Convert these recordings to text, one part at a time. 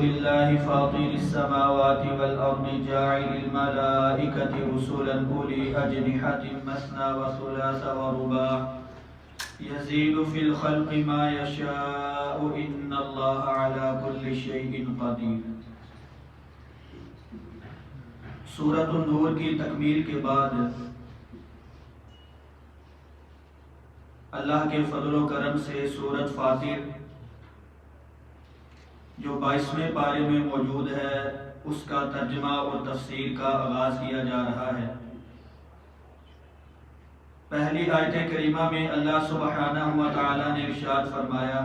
لله فاطر السماوات والأرض جاعل الملائكة رسلا أولي أجنحة مثنى وثلاث ورباع يزيد في الخلق ما يشاء إن الله على كل شيء قدير۔ سورۃ النور کی تکمیل کے بعد اللہ کے فضل و کرم سے سورۃ فاطر جو 22ویں پارے میں موجود ہے اس کا ترجمہ اور تفسیر کا آغاز کیا جا رہا ہے۔ پہلی آیت کریمہ میں اللہ سبحانہ و تعالی نے ارشاد فرمایا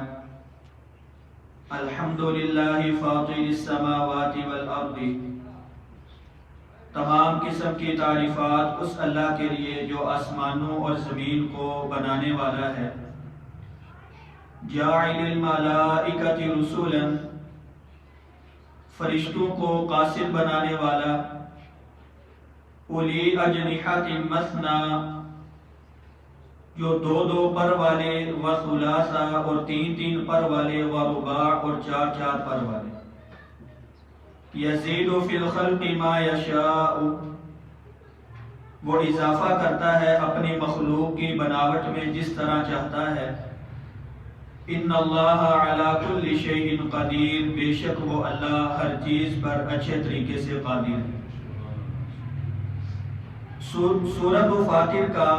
الحمدللہ فاطر السماوات والارض، تمام قسم کی تعریفات اس اللہ کے لیے جو آسمانوں اور زمین کو بنانے والا ہے۔ جاعل الملائکۃ رسلا، فرشتوں کو قاصد بنانے والا۔ اولی اجنحۃ مثنی، جو دو پر والے، وثلاث اور تین پر والے، ورباع اور چار پر والے۔ یزید فی الخلق ما یشاء، وہ اضافہ کرتا ہے اپنی مخلوق کی بناوٹ میں جس طرح چاہتا ہے۔ ان اللہ علی کل شیء قدیر، بے شک وہ اللہ ہر چیز پر اچھے طریقے سے قادر ہے۔ سورۃ فاطر کا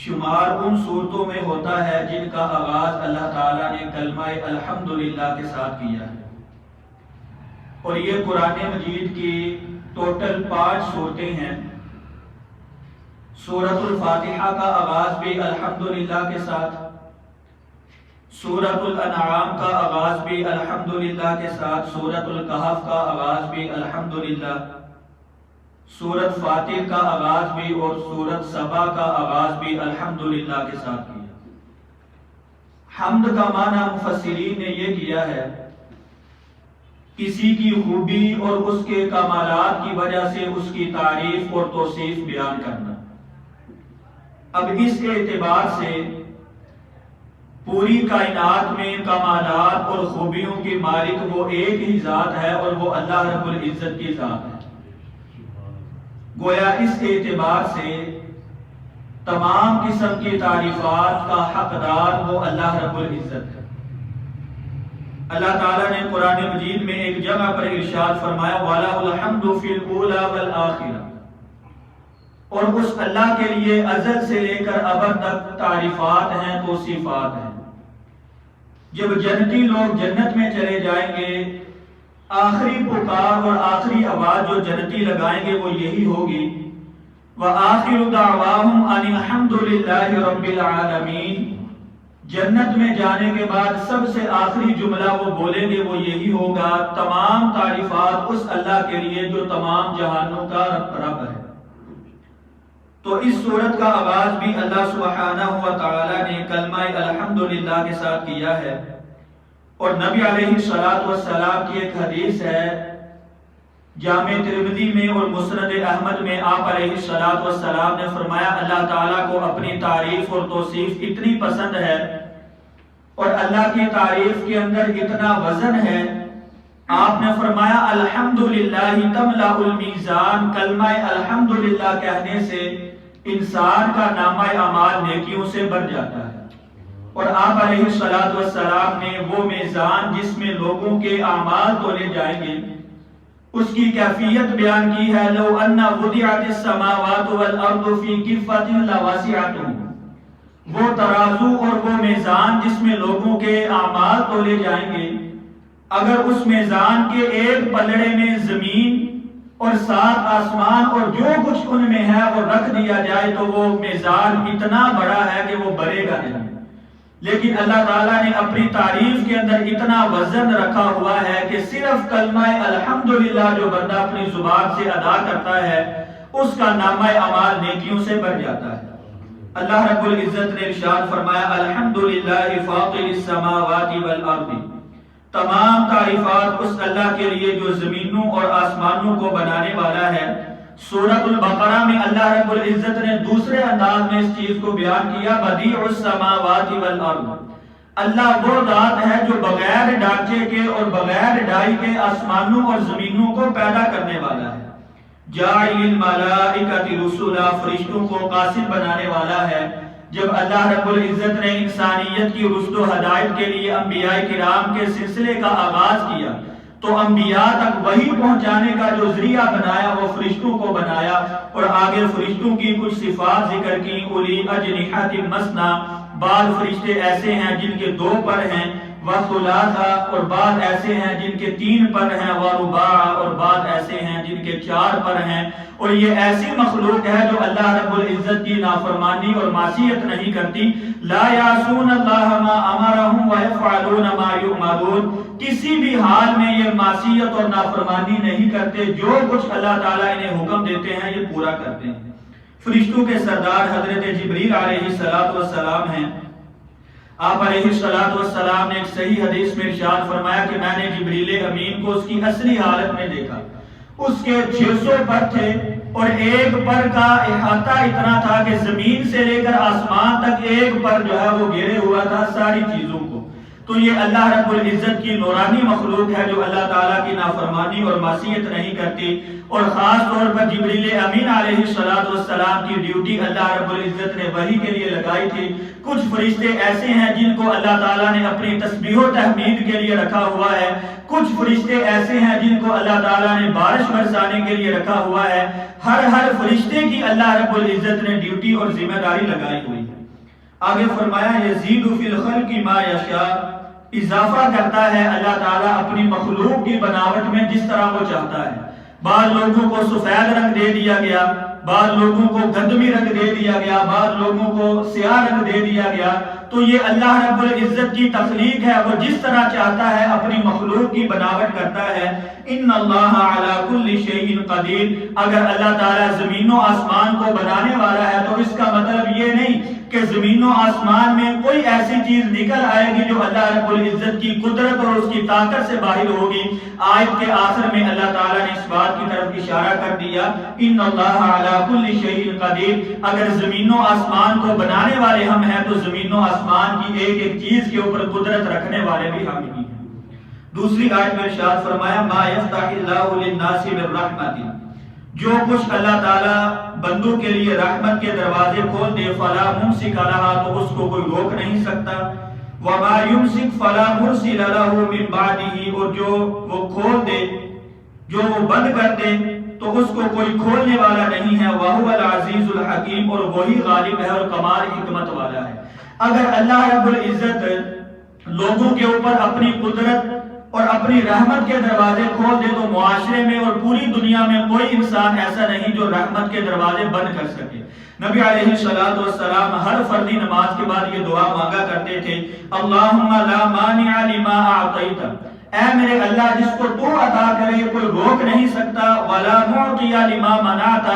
شمار ان صورتوں میں ہوتا ہے جن کا آغاز اللہ تعالیٰ نے کلمہ الحمدللہ کے ساتھ کیا ہے، اور یہ قرآن مجید کی ٹوٹل 5 صورتیں ہیں۔ سورۃ الفاتحہ کا آغاز بھی الحمدللہ کے ساتھ، سورۃ الانعام کا آغاز بھی الحمدللہ کے ساتھ، سورۃ الکہف کا آغاز بھی الحمدللہ، سورۃ فاطر کا آغاز بھی اور سورۃ سبا کا آغاز بھی الحمدللہ کے ساتھ کیا۔ حمد کا معنی مفسرین نے یہ کیا ہے کسی کی خوبی اور اس کے کمالات کی وجہ سے اس کی تعریف اور توصیف بیان کرنا۔ اب اس اعتبار سے پوری کائنات میں کمالات اور خوبیوں کی مالک وہ ایک ہی ذات ہے اور وہ اللہ رب العزت کی ذات ہے۔ گویا اس اعتبار سے تمام قسم کی تعریفات کا حقدار وہ اللہ رب العزت ہے۔ اللہ تعالیٰ نے قرآن مجید میں ایک جگہ پر ارشاد فرمایا وَلَهُ الْحَمْدُ فِي الْأُولَى وَالْآخِرَةِ، اور اس اللہ کے لیے ازل سے لے کر ابد تک تعریفات ہیں، توصیفات ہیں۔ جب جنتی لوگ جنت میں چلے جائیں گے، آخری پکار اور آخری آواز جو جنتی لگائیں گے وہ یہی ہوگی وَآخِرُ دَعْوَاهُمْ أَنِ الْحَمْدُ لِلَّهِ رَبِّ الْعَالَمِينَ، جنت میں جانے کے بعد سب سے آخری جملہ وہ بولیں گے وہ یہی ہوگا تمام تعریفات اس اللہ کے لیے جو تمام جہانوں کا رب ہے۔ تو اس سورت کا آغاز بھی اللہ سبحانہ و تعالی نے کلمہ الحمدللہ کے ساتھ کیا ہے، اور نبی علیہ السلام کی ایک حدیث ہے جامع ترمذی میں اور مسند احمد میں، آپ علیہ السلام نے فرمایا اللہ تعالیٰ کو اپنی تعریف اور توصیف اتنی پسند ہے اور اللہ کی تعریف کے اندر اتنا وزن ہے، آپ نے فرمایا الحمدللہ تملأ المیزان، کلمہ الحمدللہ کہنے سے انسان کا نامہ اعمال نیکیوں سے بھر جاتا ہے، اور آپ علیہ السلام نے وہ میزان جس میں لوگوں کے اعمال تولے جائیں گے اس کی کیفیت بیان کی ہے لو ان وضعت السماوات والارض فی کفۃ لواسعتهم، وہ ترازو اور وہ میزان جس میں لوگوں کے اعمال تولے جائیں گے، اگر اس میزان کے ایک پلڑے میں زمین اور 7 آسمان اور جو کچھ ان میں ہے وہ رکھ دیا جائے تو وہ میزان اتنا بڑا ہے کہ وہ بھرے گا نہیں، لیکن اللہ تعالیٰ نے اپنی تعریف کے اندر اتنا وزن رکھا ہوا ہے کہ صرف کلمہ الحمدللہ جو بندہ اپنی زبان سے ادا کرتا ہے اس کا نامہ اعمال نیکیوں سے بھر جاتا ہے۔ اللہ رب العزت نے ارشاد فرمایا الحمدللہ فاطر السماوات والارض، تمام تعریفات اس اللہ کے لیے جو زمینوں اور آسمانوں کو بنانے والا ہے۔ سورۃ البقرہ میں اللہ رب العزت نے دوسرے انداز میں اس چیز کو بیان کیا بدیع السماوات والارض، اللہ وہ ذات ہے جو بغیر ڈھانچے کے اور بغیر ڈھائی کے آسمانوں اور زمینوں کو پیدا کرنے والا ہے۔ جاعل الملائکۃ رسلا، فرشتوں کو قاصد بنانے والا ہے۔ جب اللہ رب العزت نے انسانیت کی رشد و ہدایت کے لیے انبیاء کرام کے سلسلے کا آغاز کیا تو انبیاء تک وحی پہنچانے کا جو ذریعہ بنایا وہ فرشتوں کو بنایا، اور آگے فرشتوں کی کچھ صفات ذکر کی۔ اولی اجنحۃ مثنی، بعض فرشتے ایسے ہیں جن کے 2 پر ہیں، وثلاثہ، اور بعض ایسے ہیں جن کے 3 پر ہیں، ورباع، اور بعض ایسے ہیں جن کے 4 پر ہیں۔ اور یہ ایسی مخلوق ہے جو اللہ رب العزت کی نافرمانی اور معصیت نہیں کرتی۔ لا یعصون اللہ ما امرہم ویفعلون ما یؤمرون، کسی بھی حال میں یہ معصیت اور نافرمانی نہیں کرتے، جو کچھ اللہ تعالیٰ انہیں حکم دیتے ہیں یہ پورا کرتے ہیں۔ فرشتوں کے سردار حضرت جبریل علیہ السلام ہیں۔ آپ علیہ السلام نے ایک صحیح حدیث میں ارشاد فرمایا کہ میں نے جبریل امین کو اس کی اصلی حالت میں دیکھا، اس کے 600 پر تھے اور ایک پر کا احاطہ اتنا تھا کہ زمین سے لے کر آسمان تک ایک پر جو ہے وہ گھیرے ہوا تھا ساری چیزوں کو۔ تو یہ اللہ رب العزت کی نورانی مخلوق ہے جو اللہ تعالیٰ کی نافرمانی اور معصیت نہیں کرتی، اور خاص طور پر جبریل امین علیہ السلام کی ڈیوٹی اللہ رب العزت نے وحی کے لیے لگائی تھی۔ کچھ فرشتے ایسے ہیں جن کو اللہ تعالیٰ نے اپنی تسبیح و تحمید کے لیے رکھا ہوا ہے، کچھ فرشتے ایسے ہیں جن کو اللہ تعالیٰ نے بارش برسانے کے لیے رکھا ہوا ہے۔ ہر فرشتے کی اللہ رب العزت نے ڈیوٹی اور ذمہ داری لگائی ہوئی ہے۔ آگے فرمایا یزید فی الخلق ما یشاء، اضافہ کرتا ہے اللہ تعالیٰ اپنی مخلوق کی بناوٹ میں جس طرح وہ چاہتا ہے۔ بعض لوگوں کو سفید رنگ دے دیا گیا، بعض لوگوں کو گندمی رنگ دے دیا گیا، بعض لوگوں کو سیاہ رنگ دے دیا گیا۔ تو یہ اللہ رب العزت کی تخلیق ہے، وہ جس طرح چاہتا ہے اپنی مخلوق کی بناوٹ کرتا ہے۔ ان اللہ علی کل شیء قدیر، اگر اللہ تعالیٰ زمین و آسمان کو بنانے والا ہے تو اس کا مطلب یہ نہیں کہ زمین و آسمان میں کوئی ایسی چیز نکل آئے گی جو اللہ رب العزت کی قدرت اور اس کی طاقت سے باہر ہوگی۔ آیت کے آخر میں اللہ تعالیٰ نے اس بات کی طرف اشارہ کر دیا، ان اللہ علی کل شیء قدیر، اگر زمین و آسمان کو بنانے والے ہم ہیں تو زمین و آسمان کی ایک ایک چیز کے اوپر قدرت رکھنے والے بھی ہم ہی ہیں۔ دوسری آیت میں ارشاد فرمایا ما یفتح اللہ للناس من رحمت، جو کچھ اللہ تعالیٰ بندوں کے لیے رحمت کے دروازے کھول دے فلا ممسک لہا، تو اس کو کوئی روک نہیں سکتا، وما یمسک فلا مرسل لہ من بعدہ، اور جو وہ کھول دے، جو وہ بند کر دے تو اس کو کوئی کھولنے والا نہیں ہے۔ وَهُوَ الْعَزِيزُ الْحَكِيمُ، اور وہی غالب ہے اور کمال حکمت والا ہے۔ اگر اللہ رب العزت لوگوں کے اوپر اپنی قدرت اور اپنی رحمت کے دروازے کھول دے تو معاشرے میں اور پوری دنیا میں کوئی انسان ایسا نہیں جو رحمت کے دروازے بند کر سکے۔ نبی علیہ السلام ہر فردی نماز کے بعد یہ دعا مانگا کرتے تھے، اللہم لا مانع لما اعطیت، اے میرے اللہ جس کو تو عطا کرے کوئی روک نہیں سکتا، ولا معطی لما منعت،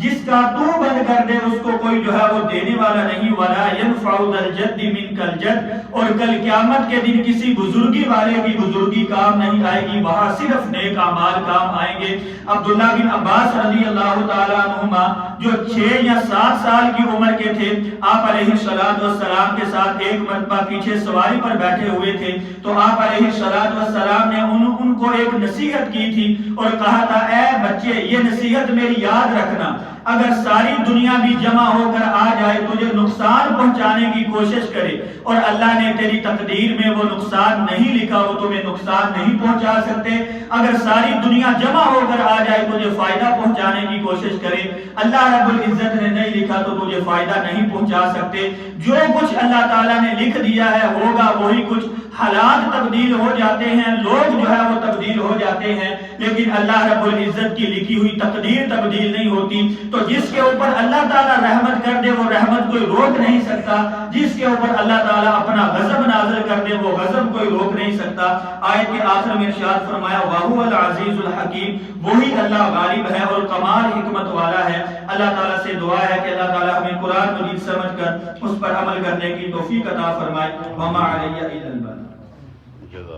جس کا تو بند کر دے اس کو کوئی جو ہے وہ دینے والا نہیں، ولا ينفع ذا الجد منک الجد، اور کل قیامت کے دن کسی بزرگی والے کی بزرگی کام نہیں آئے گی، وہاں صرف نیک اعمال کام آئیں گے۔ عبداللہ بن عباس رضی اللہ تعالیٰ عنہما جو 6 یا 7 سال کی عمر کے تھے، آپ علیہ السلام کے ساتھ ایک مرتبہ پیچھے سواری پر بیٹھے ہوئے تھے، تو آپ علیہ السلام نے ان کو ایک نصیحت کی تھی اور کہا تھا، اے بچے یہ نصیحت میری یاد رکھنا، اگر ساری دنیا بھی جمع ہو کر آ جائے تجھے نقصان پہنچانے کی کوشش کرے اور اللہ نے تیری تقدیر میں وہ نقصان نہیں لکھا، وہ تمہیں نقصان نہیں پہنچا سکتے، اگر ساری دنیا جمع ہو کر آ جائے تجھے فائدہ پہنچانے کی کوشش کرے، اللہ رب العزت نے نہیں لکھا تو تجھے فائدہ نہیں پہنچا سکتے۔ جو کچھ اللہ تعالیٰ نے لکھ دیا ہے ہوگا وہی کچھ، حالات تبدیل ہو جاتے ہیں، لوگ جو ہے وہ تبدیل ہو جاتے ہیں، لیکن اللہ رب العزت کی لکھی ہوئی تقدیر تبدیل نہیں ہوتی۔ تو جس کے اوپر اللہ تعالیٰ رحمت کر دے وہ رحمت کوئی روک نہیں سکتا، جس کے اوپر اللہ تعالیٰ اپنا غضب نازل کر دے وہ غضب کوئی روک نہیں سکتا۔ آیت کے آخر میں ارشاد فرمایا وَهُوَ الْعَزِيزُ الْحَكِيمُ، وہی اللہ غالب ہے اور کمال حکمت والا ہے۔ اللہ تعالیٰ سے دعا ہے کہ اللہ تعالیٰ ہمیں قرآن مجید سمجھ کر اس پر عمل کرنے کی توفیق عطا فرمائے۔ وَمَا عَلَيَّ إِلَّا الْبَلَاغُ۔